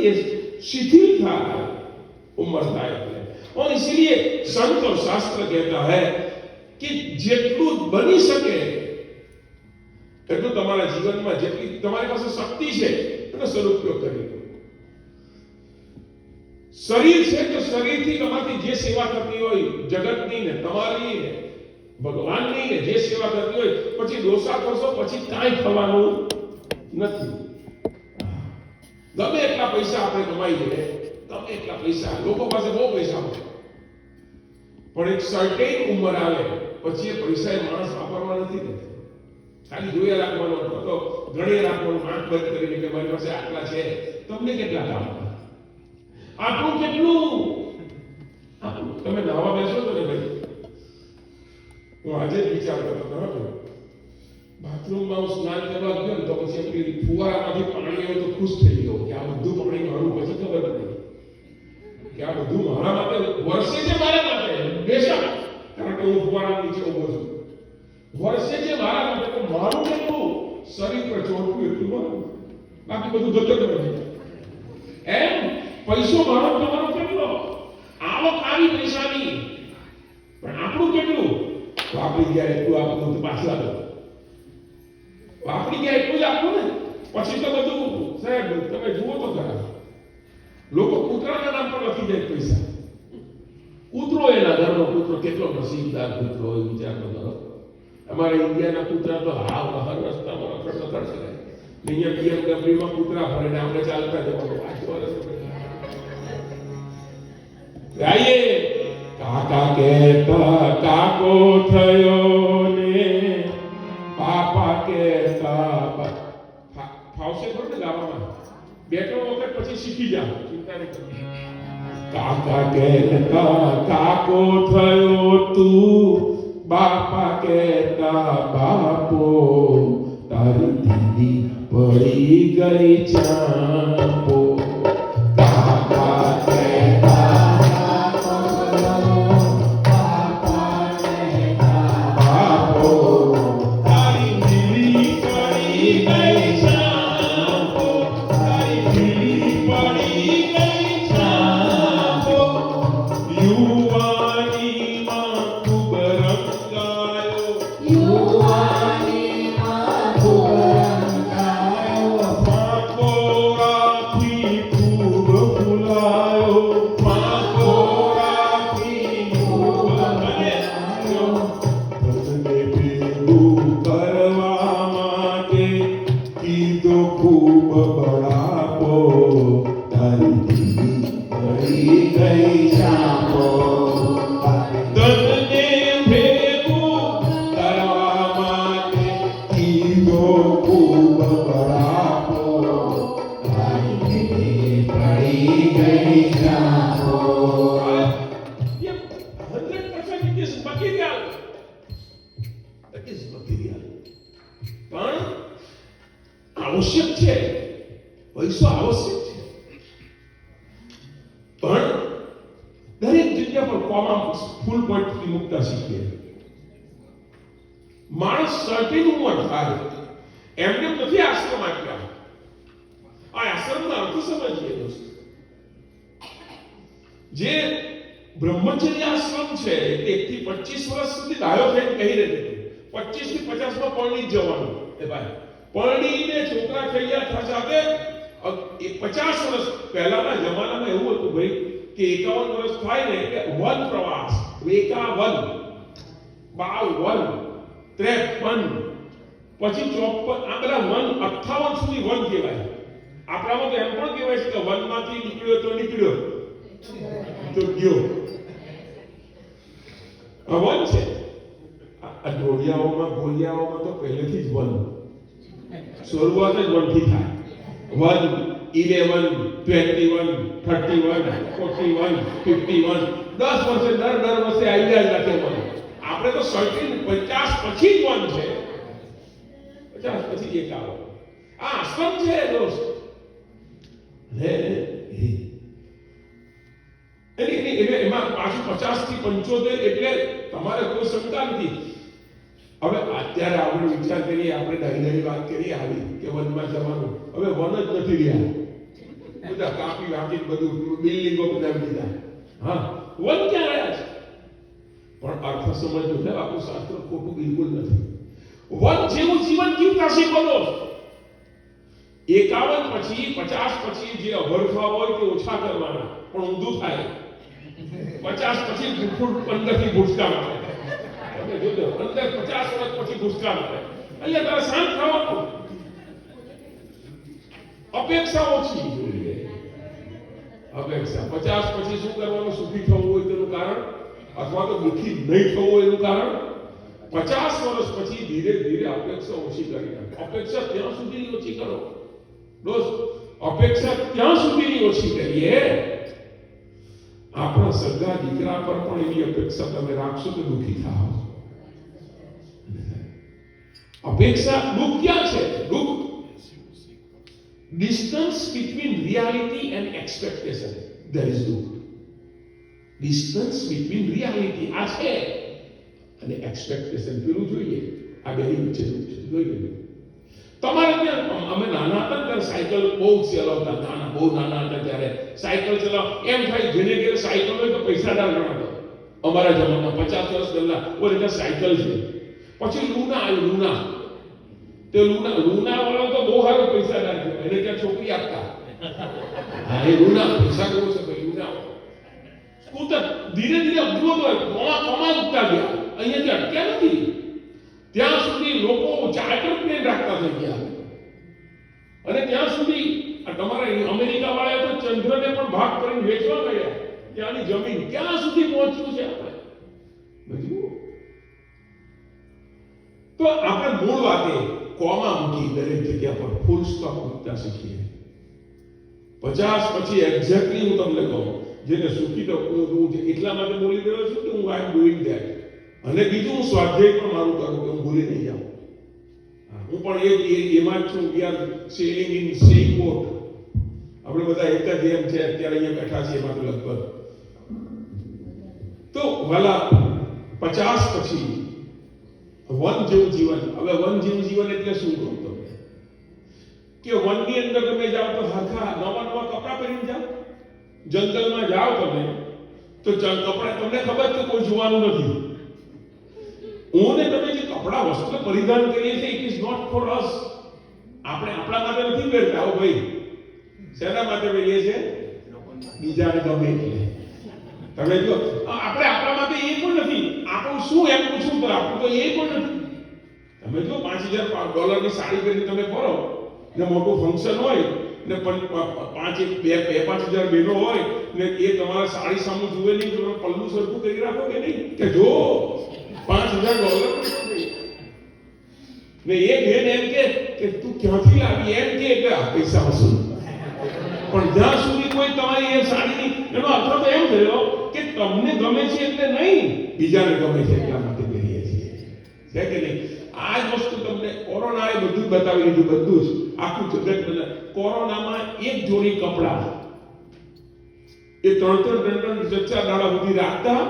ये शिथिलता है उम्र लायक है। और इसलिए संत और शास्त्र कहता है कि જેટલું બની શકે એટલું તમારા જીવનમાં જેટલી તમારી પાસે શક્તિ છે એનો સદુપયોગ કરી લો। શરીર છે તો શરીરથી તમારી જે સેવા કરતી હોય જગતની ને તમારી ને ભગવાનની ને જે સેવા કરતી હોય પછી દોષા કરશો પછી કાંઈ થવાનું નથી। ગમે એટલા પૈસા આપણે કમાઈ લઈએ, ગમે એટલા પૈસા, લોકો પાસે બહુ પૈસા હોય, પણ એક સર્ટેન ઉંમર આવે પછી એ પૈસા એ માણસ વાપરવા નથી દેતો। ખાલી જોયા રાખવાનો તો ગણી રાખવાનું, આંખ બંધ કરીને કે મારી પાસે આટલા છે, તમને કેટલા કામ, આપણું કેટલું, તમે નાવા બેસો તો ને ભાઈ, હું આજે જ વિચાર કરતો હતો, બાથરૂમમાં હું સ્નાન કરવા ગયો ને તો પછી આપણી ફુવારામાંથી પાણી આવ્યું તો ખુશ થઈ ગયો કે આ બધું પાણી મારું, પછી ખબર પડી કે આ બધું મારા માટે વર્ષે છે, મારા માટે બેશક, કારણ કે હું ફુવારા નીચે ઉભો છું, વર્ષે છે મારા માટે, તો મારું કેટલું શરીર પર ચોટવું એટલું મારું, બાકી બધું ગતક બની એમ। પૈસો મારો તમારો કેટલો, આવક આવી પૈસાની, પણ આપણું કેટલું વાપરી ગયા એટલું આપણું તો પાછલા વાપરી ગયા એટલું જ આપવું ને, પછી તો બધું સાહેબ તમે જુઓ તો ખરા, લોકો કૂતરાના નામ પર લખી જાય પૈસા, કૂતરો એના ઘરનો કૂતરો કેટલો નસીબદાર કૂતરો હોય વિચાર કરો। અમારે ઇન્ડિયાના કૂતરા તો હાવ હર રસ્તામાં રખડ કરે, અહીંયા BMW માં કૂતરા ફરે ને આપણે ચાલતા જવાનું 5 વર્ષ ગાઈએ કાકા કહેતા કાકો થયો ને પાપા કહેતા ફાવશે ખરું ને ગાવામાં, 2-3 વખત પછી શીખી જાવ, ચિંતા નહીં કરો। કાકા કહેતા કાકો થયો તું, બાપા કહેતા બાપો, તારી દીદી પડી ગઈ ચાંપો। કાકા આવશ્યક છે, પૈસો આવશ્યક છે, પણ દરેક જગ્યા પર કોમા ફૂલ પોઈન્ટ થી મુકતા શીખીએ। માણસ સર્ટેન ઉંમર થાય એમને નથી આશ્રમ આપ્યા, આ આશ્રમનો અર્થ સમજીએ દોસ્તો। જે બ્રહ્મચર્ય આશ્રમ છે તે 1 થી 25 વર્ષ સુધી ડાયો થઈને કહી રહે છે, 25 થી 50 માં પરણી જવાનું, એ ભાઈ પરણીને છોકરા થયા સાથે 50 વર્ષ પહેલાના જમાનામાં એવું હતું ભાઈ કે 51 વર્ષ થાય ને એટલે વન પ્રવાસ, 51 52 53 પછી 54 આ બધા વન 58 સુધી વન કહેવાય। આપણામાં તો એમ પણ કહેવાય છે કે વનમાંથી નીકળ્યો તો નીકળ્યો તો ગયો, વન છે। આ ઢોળિયાઓમાં ગોળિયાઓમાં તો પહેલેથી જ વન, શરૂઆત જ વનથી થાય। 1 11 21 31 41 51 10 વર્ષે દર વર્ષે આવી જાય રાખે વન। આપણે તો 50 પછી જ વન છે, 50 પછી એક આવો, આ આશ્રમ છે દોસ્ત। એમાં પાછું 50 થી 75 એટલે તમારે કોઈ શંકા નથી। હવે અત્યારે આપણે વિચાર કરીએ, આપણે નાની વાત કરીએ આવી કે વનમાં જવાનું, હવે વન જ નથી રહ્યા, બધા કાપી વાપી બધું બિલ્ડિંગો બધા લીધા. હા, વન ક્યાં રહ્યા છે? પણ અર્થ સમજજો છે, આપણું શાસ્ત્ર ખોટું બિલકુલ નથી. વન જેવું જીવન જીવતા શીખો. 51 પછી 50 પછી જે અભરખા હોય તે ઓછા કરવાના, પણ ઊંધું થાય. 50 પછી અંદરથી ભૂસકા મારે. તમે જોજો, અંદર 50 વર્ષ પછી ભૂસકા મારે. અહીંયા તારે શાંત થવાનું. અપેક્ષા ઓછી જોઈએ. અપેક્ષા 50 પછી શું કરવાનું? સુખી થવું હોય તેનું કારણ, અથવા તો દુઃખી નહીં થવું હોય એનું કારણ. 50 વર્ષ પછી ધીરે ધીરે અપેક્ષા ઓછી કરી નાખો. અપેક્ષા ત્યાં સુધી ઓછી કરો દોસ્ત, અપેક્ષા ત્યાં સુધી ઓછી કરીએ. આપણા સગા દીકરા પર પણ એવી અપેક્ષા તમે રાખશો તો દુઃખી થાઓ. અપેક્ષા દુઃખ ક્યાં છે? દુઃખ distance between reality and expectation. There is દુઃખ. ડિસ્ટન્સ બિટવીન રિયાલિટી આ છે અને એક્સપેક્ટેશન પેલું જોઈએ. આ બેની વચ્ચે જોઈએ. તમારે ત્યાં અમે નાના હતા ત્યારે સાયકલ બહુ ચલાવતા. બહુ નાના હતા ત્યારે સાયકલ ચલાવ એમ થાય જેને ઘેર સાયકલ હોય તો પૈસાદાર ગણાતો. અમારા જમાના 50 વર્ષ પહેલા ઓરે સાયકલ છે. પછી લુના આવ્યું. લુના વાળો તો બહુ સારો પૈસાદાર છે. એને ત્યાં છોકરી આપતા. હા, એ લુના પૈસા કેવો છે ભાઈ? લુના સ્કૂટર ધીરે ધીરે અબજો તો કમા ઉગતા ગયા. અહીંયાથી અટક્યા નથી. ત્યાં સુધી લોકો ચાર્ટર પ્લેન રાખતા થઈ ગયા. અને ત્યાં સુધી તમારા અમેરિકા વાળાએ તો ચંદ્રને પણ ભાગ કરીને વેચવા ગયા. ત્યાંની જમીન ક્યાં સુધી પહોંચ્યું છે આપણે બધું. તો આપણે મૂળ વાતે કોમા મૂકી દરેક જગ્યા પર ફૂલ સ્ટોપ મૂકતા શીખીએ. 50 પછી એક્ઝેક્ટલી હું તમને કહું, જેને સુખી તો હું એટલા માટે બોલી રહ્યો છું કે હું આઈ એમ ડુઈંગ ધેટ. અને બીજું હું સ્વાધ્યાય પણ મારું કરું કે હું ભૂલી નહીં જાઉં. હું પણ એમાં જ છું. We are sailing in same boat. આપણે બધા એક જ જેમ છે અત્યારે અહીંયા બેઠા છીએ એમાં તો લગભગ. તો વાલા 50 પછી વન જેવું જીવન. હવે વન જેવું જીવન એટલે શું કહું તમને? કે વનની અંદર તમે જાઓ તો હરખા નવા કપડા પહેરીને જાઓ. જંગલમાં જાઓ તમે તો કપડા તમને ખબર કે કોઈ જોવાનું નથી. હું ને તમે જે કપડા વસ્ત્ર પરિધાન કરીએ છીએ it is not for us. આપણે આપણા માટે નથી પહેરતા. હો ભાઈ, શેના માટે પહેરીએ છીએ? બીજાને ગમે એટલે. તમે જો આપણે આપણા માટે એ પણ નથી. આપણું શું એમ પૂછું તો આપણું તો એ પણ નથી. તમે જો $5000 ની સાડી પહેરી તમે ફરો ને મોટું ફંક્શન હોય ને 5,000 બહેનો હોય ને એ તમારા સાડી સામે જુએ નહીં, તમે પલ્લું સરખું કરી રાખો કે નહીં? કે જો $5,000 ને એ બેન એમ કે તું ક્યાંથી લાવી? એમ કે પૈસા વસૂલ. પણ જ્યાં સુધી કોઈ તમારી એ સાડીની એનો અર્થ તો એમ થયો કે તમને ગમે છે એટલે નહીં, બીજાને ગમે છે એટલા માટે પહેરીએ છીએ. છે કે નહીં? આ જ વસ્તુ તમને કોરોનાએ બધું બતાવી દીધું. બધું જ આખું જગત. કોરોનામાં એક જોડી કપડા એ 3-3 દાડા સુધી રાખતા